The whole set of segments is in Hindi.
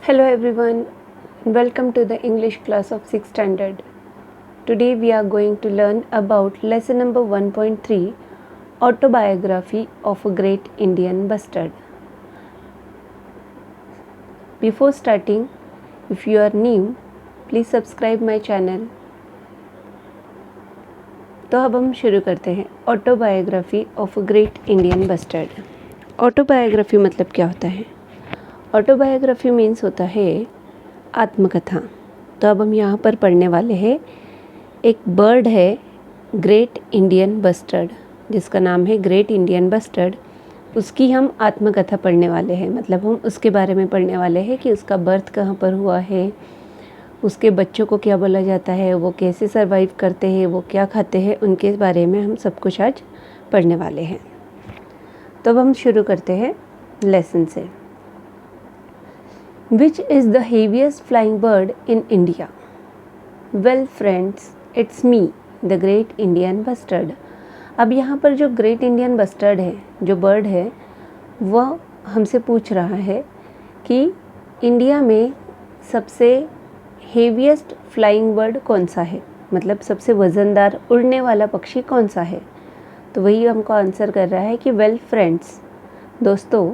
Hello everyone, welcome to the English class of 6th standard. Today we are going to learn about lesson number 1.3, Autobiography of a Great Indian Bustard. Before starting, if you are new, please subscribe my channel. तो अब हम शुरू करते हैं autobiography of a great Indian bustard. Autobiography मतलब क्या होता है? ऑटोबायोग्राफी मीन्स होता है आत्मकथा. तो अब हम यहाँ पर पढ़ने वाले हैं. एक बर्ड है ग्रेट इंडियन बस्टर्ड, जिसका नाम है ग्रेट इंडियन बस्टर्ड. उसकी हम आत्मकथा पढ़ने वाले हैं, मतलब हम उसके बारे में पढ़ने वाले हैं कि उसका बर्थ कहाँ पर हुआ है, उसके बच्चों को क्या बोला जाता है, वो कैसे सर्वाइव करते हैं, वो क्या खाते हैं, उनके बारे में हम सब कुछ आज पढ़ने वाले हैं. तो अब हम शुरू करते हैं लेसन से. Which is the heaviest flying bird in India? Well friends, it's me, the great Indian bustard. अब यहाँ पर जो ग्रेट इंडियन बस्टर्ड है, जो बर्ड है, वह हमसे पूछ रहा है कि इंडिया में सबसे हेवीएस्ट फ्लाइंग बर्ड कौन सा है, मतलब सबसे वज़नदार उड़ने वाला पक्षी कौन सा है. तो वही हमको आंसर कर रहा है कि वेल फ्रेंड्स, दोस्तों,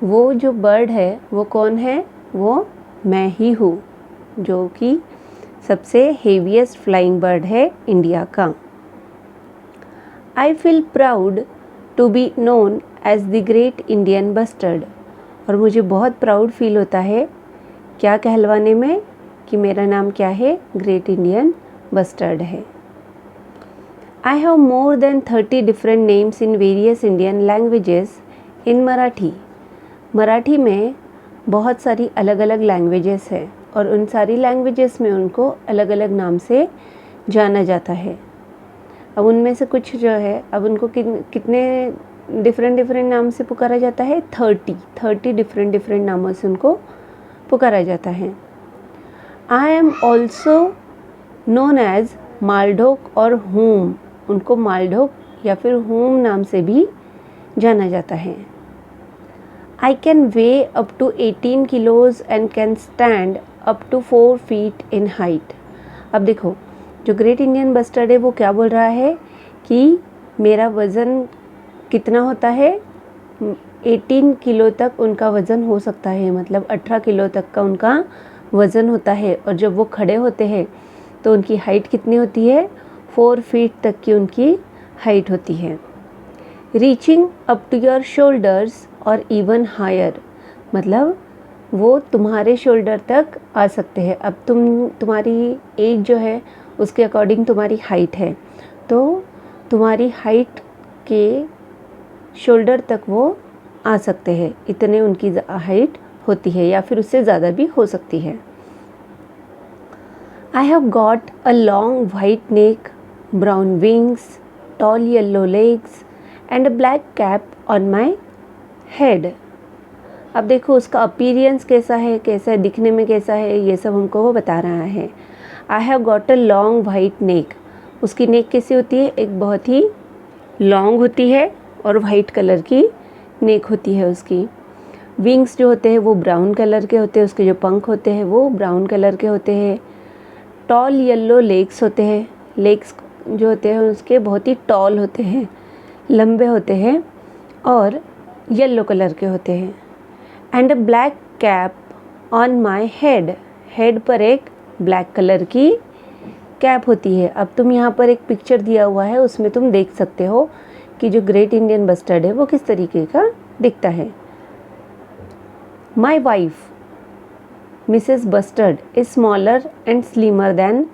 वो जो बर्ड है वो कौन है? वो मैं ही हूँ, जो कि सबसे हेवीएस्ट फ्लाइंग बर्ड है इंडिया का. I feel proud to be known as the great Indian bustard. और मुझे बहुत प्राउड फील होता है क्या कहलवाने में, कि मेरा नाम क्या है? ग्रेट इंडियन बस्टर्ड है. I have more than 30 different names in various Indian languages in Marathi. Marathi में बहुत सारी अलग अलग लैंग्वेजेस है और उन सारी लैंग्वेजेस में उनको अलग अलग नाम से जाना जाता है. अब उनमें से कुछ जो है, अब उनको कितने डिफरेंट नाम से पुकारा जाता है? 30 डिफरेंट नामों से उनको पुकारा जाता है. I am also known as Maldhok और हूम. उनको मालढोक या फिर हूम नाम से भी जाना जाता है. I can weigh up to 18 kilos and can stand up to 4 feet in height. अब देखो, जो ग्रेट इंडियन बस्टर्ड है वो क्या बोल रहा है कि मेरा वज़न कितना होता है? 18 किलो तक उनका वज़न हो सकता है, मतलब 18 किलो तक का उनका वज़न होता है. और जब वो खड़े होते हैं तो उनकी हाइट कितनी होती है? 4 फीट तक की उनकी हाइट होती है. Reaching up to your shoulders और इवन हायर, मतलब वो तुम्हारे शोल्डर तक आ सकते हैं. अब तुम्हारी एज जो है उसके अकॉर्डिंग तुम्हारी हाइट है, तो तुम्हारी हाइट के शोल्डर तक वो आ सकते हैं. इतने उनकी हाइट होती है, या फिर उससे ज़्यादा भी हो सकती है. I have got a long white neck, brown wings, tall yellow legs and a black cap on my head. अब देखो उसका अपीयरेंस कैसा है दिखने में कैसा है, ये सब हमको वो बता रहा है. I have got a long white neck. उसकी नेक कैसी होती है? एक बहुत ही लॉन्ग होती है और वाइट कलर की नेक होती है उसकी. विंग्स जो होते हैं वो ब्राउन कलर के होते हैं, उसके जो पंख होते हैं वो ब्राउन कलर के होते हैं. टॉल येलो लेग्स होते हैं. लेग्स जो होते हैं उसके बहुत ही टॉल होते हैं, लंबे होते हैं और येलो कलर के होते हैं. And a black cap on my head. Head पर एक ब्लैक कलर की कैप होती है. अब तुम यहाँ पर एक पिक्चर दिया हुआ है, उसमें तुम देख सकते हो कि जो ग्रेट इंडियन बस्टर्ड है वो किस तरीके का दिखता है. My wife Mrs bustard is smaller and slimmer than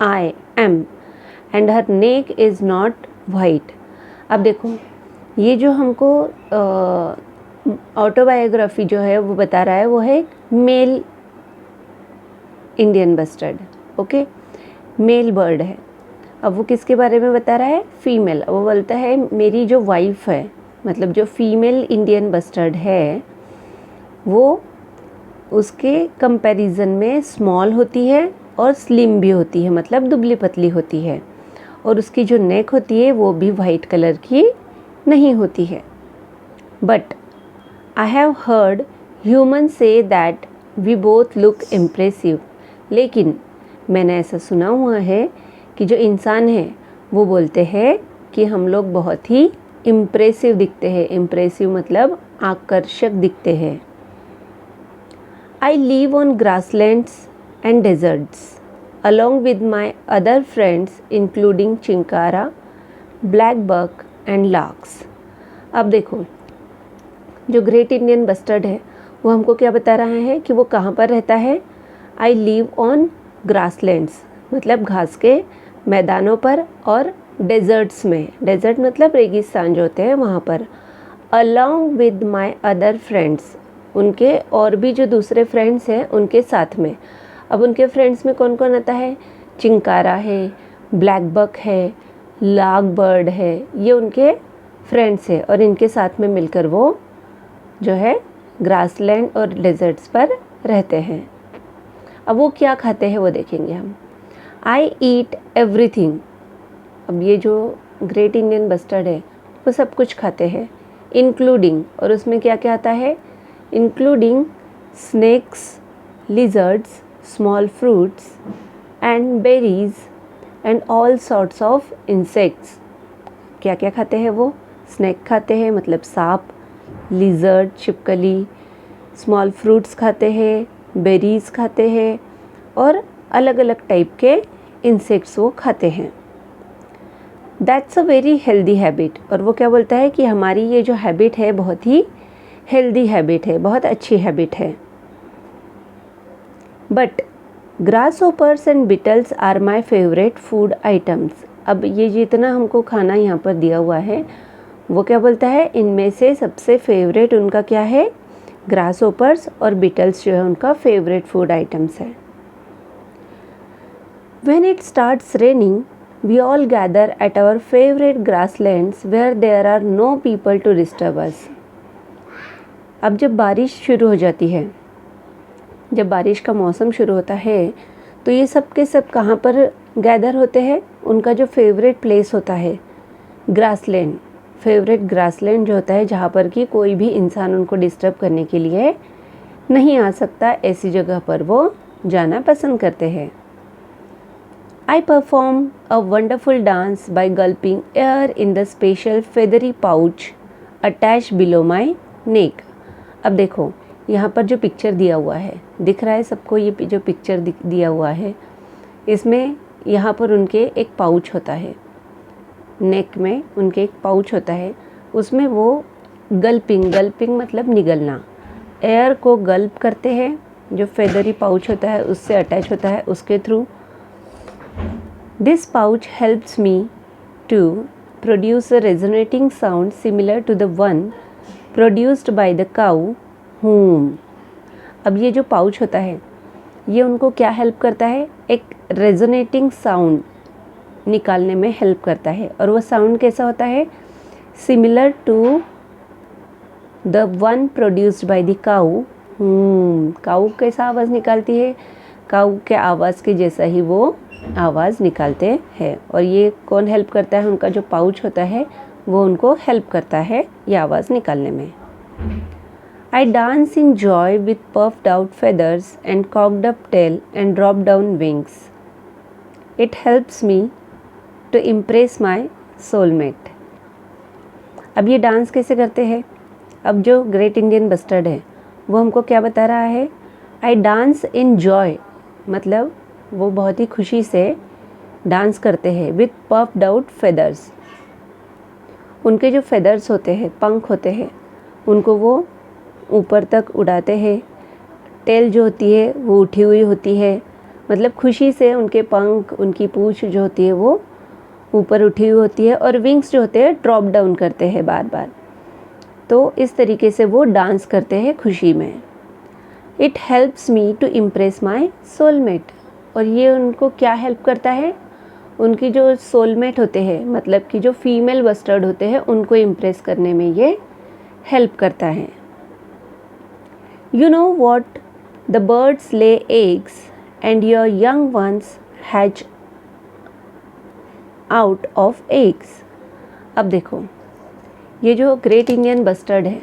I am and her neck is not white. अब देखो, ये जो हमको ऑटोबायोग्राफी जो है वो बता रहा है वो है male Indian bustard. Okay, male bird है. अब वो किसके बारे में बता रहा है? फीमेल. वो बोलता है मेरी जो वाइफ है, मतलब जो फीमेल इंडियन बस्टर्ड है, वो उसके कंपैरिजन में स्मॉल होती है और स्लिम भी होती है, मतलब दुबली पतली होती है. और उसकी जो नेक होती है वो भी वाइट कलर की नहीं होती है. But I have heard human से that we both look impressive. लेकिन मैंने ऐसा सुना हुआ है कि जो इंसान है वो बोलते हैं कि हम लोग बहुत ही इम्प्रेसिव दिखते हैं। इम्प्रेसिव मतलब आकर्षक दिखते हैं। I live on grasslands and deserts along with my other friends including chinkara, blackbuck and larks. अब देखो, जो ग्रेट इंडियन बस्टर्ड है वो हमको क्या बता रहा है कि वो कहाँ पर रहता है। आई लिव ऑन ग्रासलैंड्स मतलब घास के मैदानों पर, और डेजर्ट्स में, डेजर्ट मतलब रेगिस्तान जो होते हैं वहाँ पर। along with my other friends, उनके और भी जो दूसरे फ्रेंड्स हैं उनके साथ में। अब उनके फ्रेंड्स में कौन कौन आता है? चिंकारा है, ब्लैक बक है, लार्क बर्ड है, ये उनके फ्रेंड्स है और इनके साथ में मिलकर वो जो है ग्रासलैंड और डेजर्ट्स पर रहते हैं। अब वो क्या खाते हैं वो देखेंगे हम। आई ईट एवरीथिंग। अब ये जो ग्रेट इंडियन बस्टर्ड है वो सब कुछ खाते हैं, इंक्लूडिंग, और उसमें क्या क्या आता है? Including snakes, lizards, small fruits and berries and all sorts of insects। क्या क्या खाते हैं वो? स्नैक खाते हैं मतलब सांप, लिजर्ड छिपकली, स्मॉल फ्रूट्स खाते हैं, बेरीज खाते हैं और अलग अलग टाइप के इंसेक्ट्स वो खाते हैं। That's a very healthy habit. और वो क्या बोलता है कि हमारी ये जो हैबिट है बहुत ही हेल्दी हैबिट है, बहुत अच्छी हैबिट है। But grasshoppers and beetles are my favourite food items. अब ये जितना हमको खाना यहाँ पर दिया हुआ है वो क्या बोलता है, इनमें से सबसे फेवरेट उनका क्या है? ग्रासहोपर्स और बिटल्स जो है उनका फेवरेट फूड आइटम्स है। When it starts raining, we all gather at our favorite grasslands where there are no people to disturb us। अब जब बारिश शुरू हो जाती है, जब बारिश का मौसम शुरू होता है तो ये सब के सब कहाँ पर गैदर होते हैं? उनका जो फेवरेट प्लेस होता है ग्रासलैंड, फेवरेट ग्रासलैंड जो होता है जहाँ पर कि कोई भी इंसान उनको डिस्टर्ब करने के लिए नहीं आ सकता, ऐसी जगह पर वो जाना पसंद करते हैं। I perform a wonderful dance by gulping air in the special feathery pouch attached below my neck। अब देखो यहाँ पर जो पिक्चर दिया हुआ है, दिख रहा है सबको? ये जो पिक्चर दिया हुआ है इसमें यहाँ पर उनके एक पाउच होता है, नेक में उनके एक पाउच होता है, उसमें वो गल्पिंग मतलब निगलना, एयर को गल्प करते हैं, जो फेदरी पाउच होता है उससे अटैच होता है उसके through. This pouch helps me to produce a resonating sound similar to the one produced by the cow hum. अब ये जो पाउच होता है ये उनको क्या हेल्प करता है? एक रेजोनेटिंग साउंड निकालने में हेल्प करता है। और वो साउंड कैसा होता है? Similar to the one produced by the cow hoom. Cow कैसा आवाज़ निकालती है? काऊ के आवाज़ के जैसा ही वो आवाज़ निकालते हैं। और ये कौन हेल्प करता है? उनका जो पाउच होता है वो उनको हेल्प करता है ये आवाज़ निकालने में। I dance in joy with puffed out feathers and cocked up tail and dropped down wings. It helps me to impress my soulmate। अब ये डांस कैसे करते हैं? अब जो ग्रेट इंडियन बस्टर्ड है वो हमको क्या बता रहा है? I dance in joy मतलब वो बहुत ही खुशी से डांस करते हैं with puffed out feathers। उनके जो फेदर्स होते हैं, पंख होते हैं, उनको वो ऊपर तक उड़ाते हैं। टेल जो होती है वो उठी हुई होती है, मतलब खुशी से उनके पंख, उनकी पूंछ जो होती है वो ऊपर उठी हुई होती है। और विंग्स जो होते हैं ड्रॉप डाउन करते हैं बार बार। तो इस तरीके से वो डांस करते हैं खुशी में। It helps me to impress my soulmate. और ये उनको क्या हेल्प करता है? उनकी जो सोलमेट होते हैं, मतलब कि जो फीमेल बस्टर्ड होते हैं, उनको इम्प्रेस करने में ये हेल्प करता है। You know what? The birds lay eggs and your young ones hatch out of eggs। अब देखो, ये जो ग्रेट इंडियन बस्टर्ड है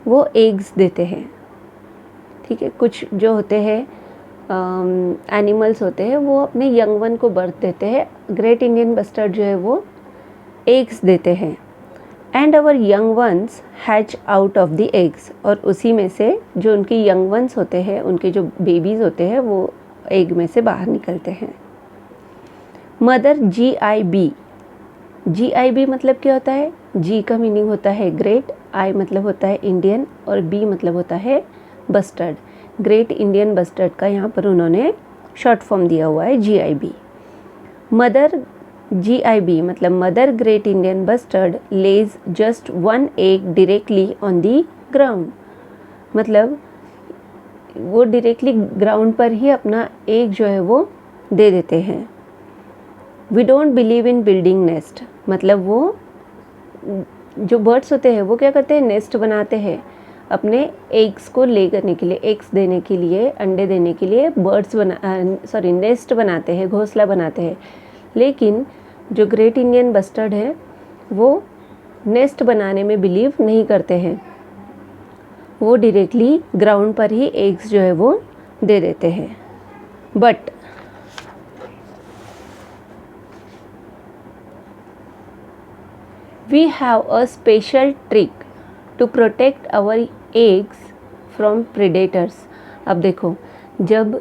वो एग्स देते हैं, ठीक है, कुछ जो होते हैं एनिमल्स होते हैं वो अपने यंग वन को बर्थ देते हैं। ग्रेट इंडियन बस्टर्ड जो है वो एग्स देते हैं। And our young ones hatch out of the eggs, और उसी में से जो उनके यंग वंस होते हैं, उनके जो बेबीज़ होते हैं वो एग में से बाहर निकलते हैं। मदर GIB, GIB मतलब क्या होता है? G का मीनिंग होता है ग्रेट, I मतलब होता है इंडियन और B मतलब होता है बस्टर्ड। ग्रेट इंडियन बस्टर्ड का यहाँ पर उन्होंने शॉर्ट फॉर्म दिया हुआ है GIB। मदर GIB मतलब mother great Indian bustard lays just 1 egg directly on the ground, मतलब वो डायरेक्टली ग्राउंड पर ही अपना एग जो है वो दे देते हैं। We don't believe in building nest, मतलब वो जो बर्ड्स होते हैं वो क्या करते हैं? नेस्ट बनाते हैं अपने एग्स को ले करने के लिए, एग्स देने के लिए, अंडे देने के लिए नेस्ट बनाते हैं, घोंसला बनाते हैं। लेकिन जो ग्रेट इंडियन बस्टर्ड है वो नेस्ट बनाने में बिलीव नहीं करते हैं, वो डायरेक्टली ग्राउंड पर ही एग्स जो है वो दे देते हैं। But we have a special trick to protect our eggs from predators। अब देखो, जब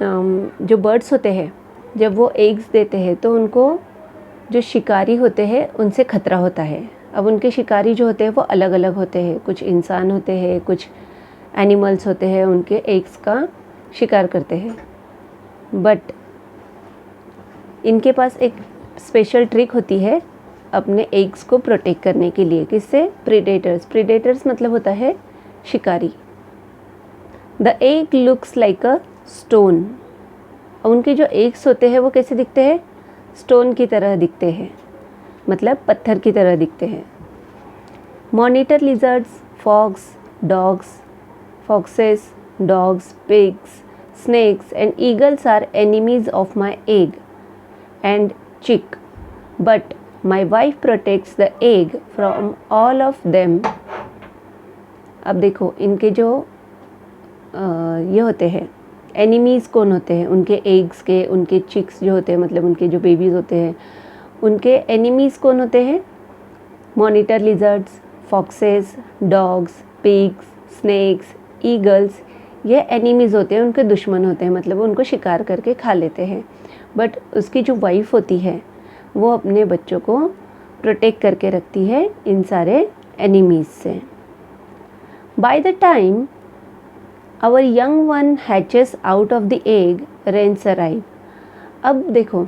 जो बर्ड्स होते हैं जब वो एग्स देते हैं तो उनको जो शिकारी होते हैं उनसे खतरा होता है। अब उनके शिकारी जो होते हैं वो अलग अलग होते हैं, कुछ इंसान होते हैं, कुछ एनिमल्स होते हैं, उनके एग्स का शिकार करते हैं। बट इनके पास एक स्पेशल ट्रिक होती है अपने एग्स को प्रोटेक्ट करने के लिए। किससे? प्रीडेटर्स। प्रीडेटर्स मतलब होता है शिकारी। The egg looks like a stone, उनके जो एग्स होते हैं वो कैसे दिखते हैं? स्टोन की तरह दिखते हैं, मतलब पत्थर की तरह दिखते हैं। Monitor lizards, foxes, dogs, foxes, dogs, pigs, snakes and eagles are enemies of my egg and chick, but my wife protects the egg from all of them। अब देखो, इनके जो ये होते हैं एनिमीज़ कौन होते हैं? उनके एग्स के, उनके चिक्स जो होते हैं, मतलब उनके जो बेबीज़ होते हैं, उनके एनिमीज़ कौन होते हैं? Monitor lizards, foxes, dogs, pigs, snakes, eagles, ये एनिमीज़ होते हैं, उनके दुश्मन होते हैं, मतलब वो उनको शिकार करके खा लेते हैं। बट उसकी जो वाइफ होती है वो अपने बच्चों को प्रोटेक्ट करके रखती है इन सारे एनिमीज़ से। By the time our young one hatches out of the egg, rains arrive. अब देखो,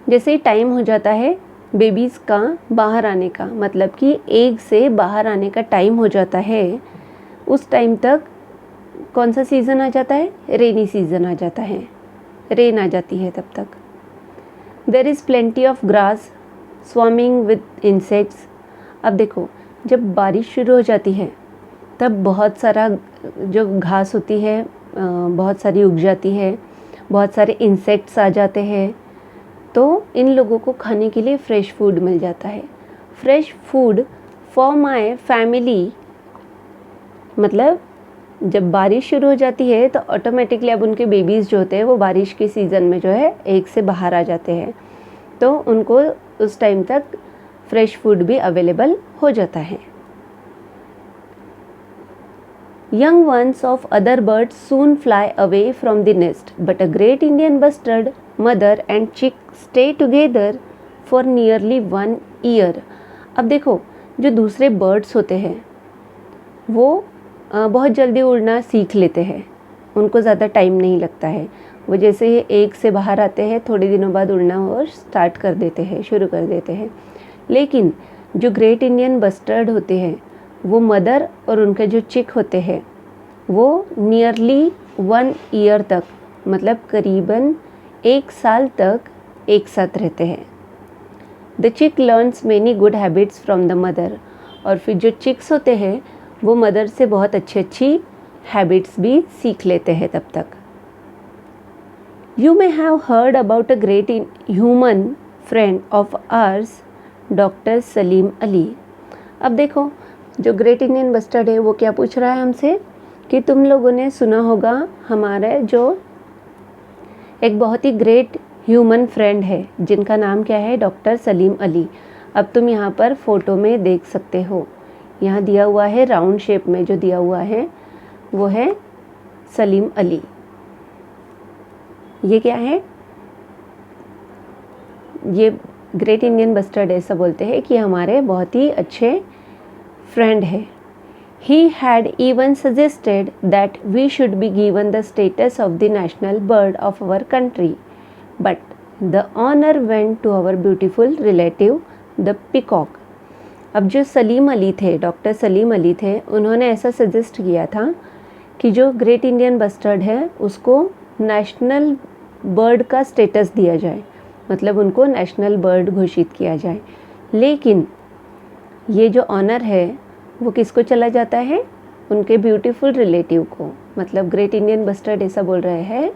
जैसे ही टाइम हो जाता है बेबीज़ का बाहर आने का, मतलब कि एग से बाहर आने का टाइम हो जाता है, उस टाइम तक कौन सा सीज़न आ जाता है? रेनी सीज़न आ जाता है, रेन आ जाती है तब तक। There is plenty of grass swarming with insects. अब देखो, जब बारिश शुरू हो जाती है तब बहुत सारा जो घास होती है बहुत सारी उग जाती है, बहुत सारे इंसेक्ट्स आ जाते हैं, तो इन लोगों को खाने के लिए फ्रेश फूड मिल जाता है। Fresh food for my family, मतलब जब बारिश शुरू हो जाती है तो ऑटोमेटिकली अब उनके बेबीज़ जो होते हैं वो बारिश के सीज़न में जो है एग से बाहर आ जाते हैं, तो उनको उस टाइम तक फ्रेश फूड भी अवेलेबल हो जाता है। Young ones of other birds soon fly away from the nest, but a great Indian bustard mother and चिक stay together for nearly 1 year. अब देखो, जो दूसरे बर्ड्स होते हैं वो बहुत जल्दी उड़ना सीख लेते हैं, उनको ज़्यादा टाइम नहीं लगता है। वो जैसे ही एग से बाहर आते हैं थोड़े दिनों बाद उड़ना और स्टार्ट कर देते हैं, शुरू कर देते हैं। लेकिन जो ग्रेट इंडियन बस्टर्ड होते हैं वो मदर और उनके जो चिक होते हैं वो नियरली 1 ईयर तक, मतलब करीबन 1 साल तक एक साथ रहते हैं। द चिक learns many good habits from the mother, और फिर जो चिक्स होते हैं वो मदर से बहुत अच्छी हैबिट्स भी सीख लेते हैं तब तक। You may have heard about a great human friend of ours, doctor Salim Ali. अब देखो, जो ग्रेट इंडियन बस्टर्ड है वो क्या पूछ रहा है हमसे कि तुम लोगों ने सुना होगा हमारे जो एक बहुत ही ग्रेट ह्यूमन फ्रेंड है जिनका नाम क्या है, डॉक्टर सलीम अली। अब तुम यहाँ पर फ़ोटो में देख सकते हो, यहाँ दिया हुआ है राउंड शेप में, जो दिया हुआ है वो है सलीम अली। ये क्या है, ये ग्रेट इंडियन बस्टर्ड ऐसा बोलते हैं कि हमारे बहुत ही अच्छे फ्रेंड है। He had even suggested that we should be given the status of the national bird of our country, but the honor went to our beautiful relative, the peacock. अब जो सलीम अली थे, डॉक्टर सलीम अली थे, उन्होंने ऐसा सजेस्ट किया था कि जो ग्रेट इंडियन बस्टर्ड है उसको नेशनल बर्ड का स्टेटस दिया जाए, मतलब उनको नेशनल बर्ड घोषित किया जाए। लेकिन ये जो ऑनर है वो किसको चला जाता है, उनके ब्यूटीफुल रिलेटिव को। मतलब ग्रेट इंडियन बस्टर्ड ऐसा बोल रहे हैं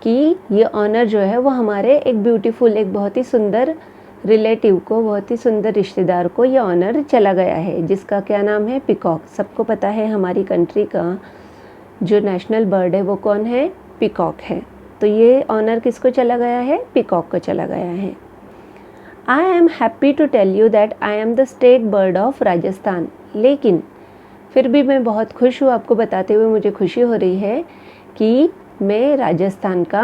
कि ये ऑनर जो है वो हमारे एक ब्यूटीफुल, एक बहुत ही सुंदर रिलेटिव को, बहुत ही सुंदर रिश्तेदार को ये ऑनर चला गया है, जिसका क्या नाम है, पीकॉक। सबको पता है हमारी कंट्री का जो नेशनल बर्ड है वो कौन है, पीकॉक है। तो ये ऑनर किसको चला गया है, पीकॉक को चला गया है। I am happy to tell you that I am the state bird of Rajasthan. लेकिन फिर भी मैं बहुत खुश हूँ, आपको बताते हुए मुझे खुशी हो रही है कि मैं राजस्थान का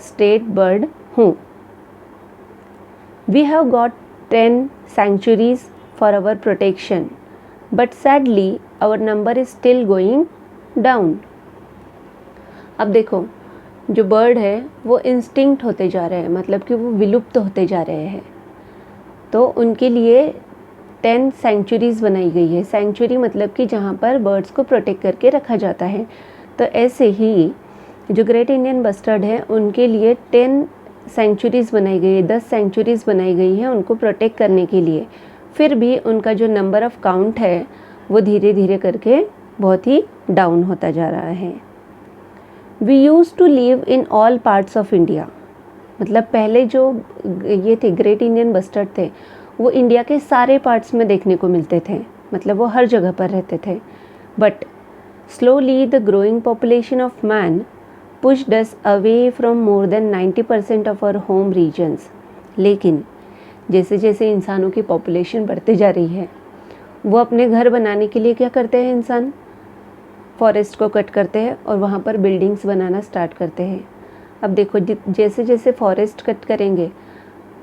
स्टेट बर्ड हूँ। We have got 10 sanctuaries for our protection, but sadly our number is still going down. अब देखो, जो बर्ड है वो इंस्टिंक्ट होते जा रहे हैं, मतलब कि वो विलुप्त होते जा रहे हैं। तो उनके लिए 10 सेंचुरीज़ बनाई गई है। सेंचुरी मतलब कि जहाँ पर बर्ड्स को प्रोटेक्ट करके रखा जाता है। तो ऐसे ही जो ग्रेट इंडियन बस्टर्ड है उनके लिए 10 सेंचुरीज़ बनाई गई है, 10 सेंचुरीज़ बनाई गई हैं उनको प्रोटेक्ट करने के लिए। फिर भी उनका जो नंबर ऑफ़ काउंट है वो धीरे धीरे करके बहुत ही डाउन होता जा रहा है। We use to live in all parts of India. मतलब पहले जो ये थे ग्रेट इंडियन बस्टर्ड थे वो इंडिया के सारे पार्ट्स में देखने को मिलते थे, मतलब वो हर जगह पर रहते थे। But slowly the growing population of man pushed us away from more than 90% of our home regions. लेकिन जैसे जैसे इंसानों की पॉपुलेशन बढ़ते जा रही है, वो अपने घर बनाने के लिए क्या करते हैं, इंसान फॉरेस्ट को कट करते हैं और वहाँ पर बिल्डिंग्स बनाना स्टार्ट करते हैं। अब देखो, जैसे जैसे फॉरेस्ट कट करेंगे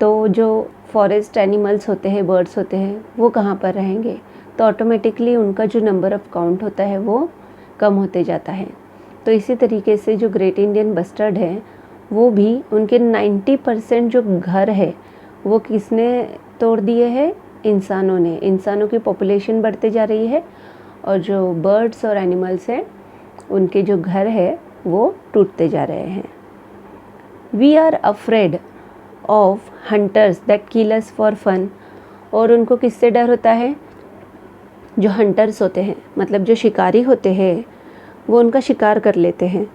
तो जो फॉरेस्ट एनिमल्स होते हैं, बर्ड्स होते हैं, वो कहाँ पर रहेंगे, तो ऑटोमेटिकली उनका जो नंबर ऑफ़ काउंट होता है वो कम होते जाता है। तो इसी तरीके से जो ग्रेट इंडियन बस्टर्ड है वो भी उनके 90% जो घर है वो किसने तोड़ दिए हैं, इंसानों ने। इंसानों की पॉपुलेशन बढ़ते जा रही है और जो बर्ड्स और एनिमल्स हैं उनके जो घर है वो टूटते जा रहे हैं। We are afraid of hunters that kill us for fun. और उनको किससे डर होता है, जो हंटर्स होते हैं, मतलब जो शिकारी होते हैं, वो उनका शिकार कर लेते हैं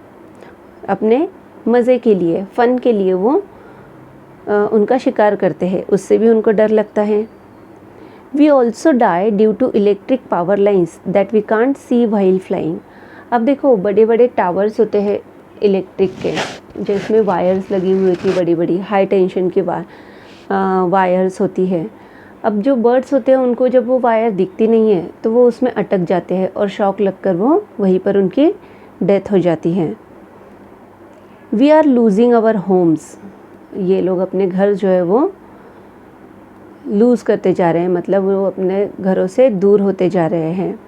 अपने मज़े के लिए, फ़न के लिए वो उनका शिकार करते हैं, उससे भी उनको डर लगता है। We also die due to electric power lines that we can't see while flying. अब देखो, बड़े बड़े टावर्स होते हैं इलेक्ट्रिक के, जिसमें वायर्स लगी हुई थी, बड़ी बड़ी हाई टेंशन की वायर्स होती है। अब जो बर्ड्स होते हैं उनको जब वो वायर दिखती नहीं है तो वो उसमें अटक जाते हैं और शॉक लगकर वो वहीं पर उनकी डेथ हो जाती है। We are losing our homes. ये लोग अपने घर जो है वो लूज़ करते जा रहे हैं, मतलब वो अपने घरों से दूर होते जा रहे हैं।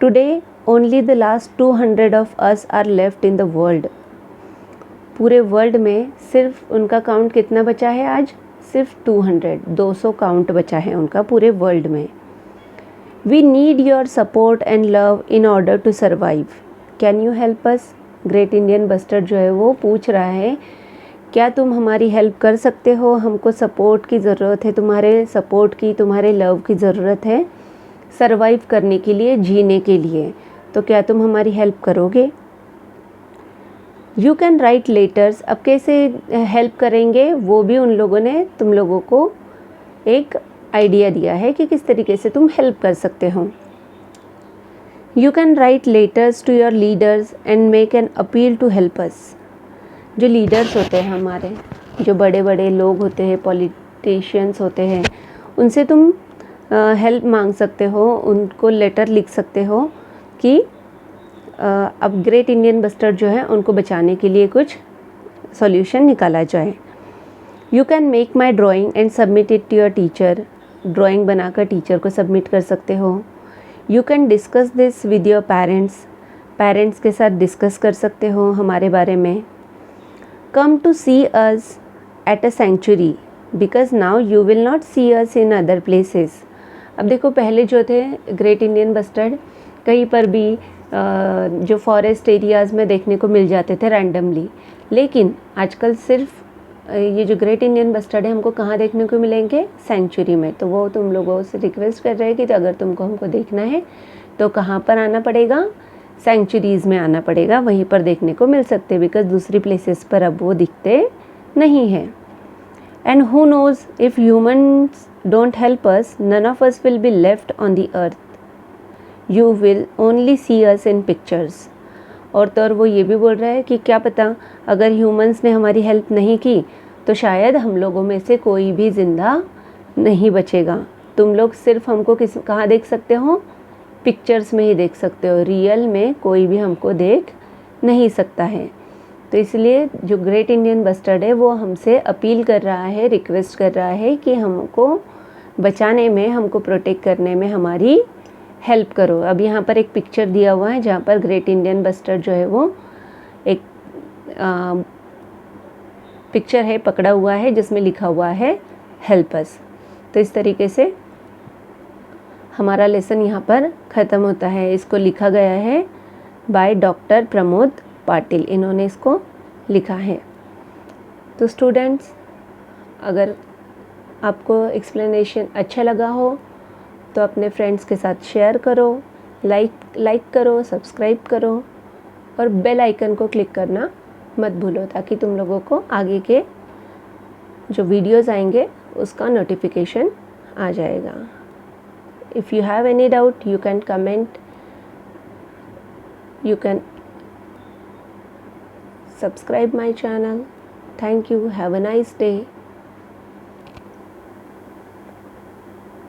Today only the last 200 of us are left in the world. पूरे वर्ल्ड में सिर्फ उनका काउंट कितना बचा है आज, सिर्फ 200 काउंट बचा है उनका पूरे वर्ल्ड में। We need your support and love in order to survive, can you help us. Great Indian bustard जो है वो पूछ रहा है, क्या तुम हमारी हेल्प कर सकते हो, हमको सपोर्ट की ज़रूरत है, तुम्हारे सपोर्ट की, तुम्हारे लव की ज़रूरत है सर्वाइव करने के लिए, जीने के लिए। तो क्या तुम हमारी हेल्प करोगे। You can write letters. अब कैसे हेल्प करेंगे, वो भी उन लोगों ने तुम लोगों को एक आइडिया दिया है कि किस तरीके से तुम हेल्प कर सकते हो। You can write letters to your leaders and make an appeal to help us. जो लीडर्स होते हैं हमारे, जो बड़े बड़े लोग होते हैं, पॉलिटिशियंस होते हैं, उनसे तुम हेल्प मांग सकते हो, उनको लेटर लिख सकते हो कि अब ग्रेट इंडियन बस्टर्ड जो है उनको बचाने के लिए कुछ सॉल्यूशन निकाला जाए। You can make my drawing and submit it to your teacher. Drawing बनाकर टीचर को सबमिट कर सकते हो। You can discuss this with your parents. Parents के साथ डिस्कस कर सकते हो हमारे बारे में। Come to see us at a sanctuary because now you will not see us in other places. अब देखो, पहले जो थे ग्रेट इंडियन बस्टर्ड कहीं पर भी जो फॉरेस्ट एरियाज़ में देखने को मिल जाते थे रैंडमली, लेकिन आजकल सिर्फ ये जो ग्रेट इंडियन बस्टर्ड है हमको कहाँ देखने को मिलेंगे? सेंचुरी में। तो वो तुम लोगों से रिक्वेस्ट कर रहे हैं कि तो अगर तुमको हमको देखना है तो कहाँ पर आना पड़ेगा? सेंचुरीज़ में आना पड़ेगा, वहीं पर देखने को मिल सकते हैं, बिकॉज दूसरी प्लेसेस पर अब वो दिखते नहीं हैं। And who knows if humans don't help us none of us will be left on the earth, you will only see us in pictures. और तो और वो ये भी बोल रहा है कि क्या पता अगर ह्यूमंस ने हमारी हेल्प नहीं की तो शायद हम लोगों में से कोई भी ज़िंदा नहीं बचेगा। तुम लोग सिर्फ हमको कहाँ देख सकते हो? पिक्चर्स में ही देख सकते हो, रियल में कोई भी हमको देख नहीं सकता है। तो इसलिए जो ग्रेट इंडियन बस्टर्ड है वो हमसे अपील कर रहा है, रिक्वेस्ट कर रहा है कि हमको बचाने में, हमको प्रोटेक्ट करने में हमारी हेल्प करो। अब यहाँ पर एक पिक्चर दिया हुआ है जहाँ पर ग्रेट इंडियन बस्टर्ड जो है वो एक पिक्चर है, पकड़ा हुआ है, जिसमें लिखा हुआ है हेल्प अस। तो इस तरीके से हमारा लेसन यहाँ पर ख़त्म होता है। इसको लिखा गया है बाय डॉक्टर प्रमोद पाटिल, इन्होंने इसको लिखा है। तो स्टूडेंट्स, अगर आपको एक्सप्लेनेशन अच्छा लगा हो तो अपने फ्रेंड्स के साथ शेयर करो, लाइक करो, सब्सक्राइब करो और बेल आइकन को क्लिक करना मत भूलो, ताकि तुम लोगों को आगे के जो वीडियोस आएंगे उसका नोटिफिकेशन आ जाएगा। If you have any doubt you can comment, you can subscribe my channel. Thank you. Have a nice day.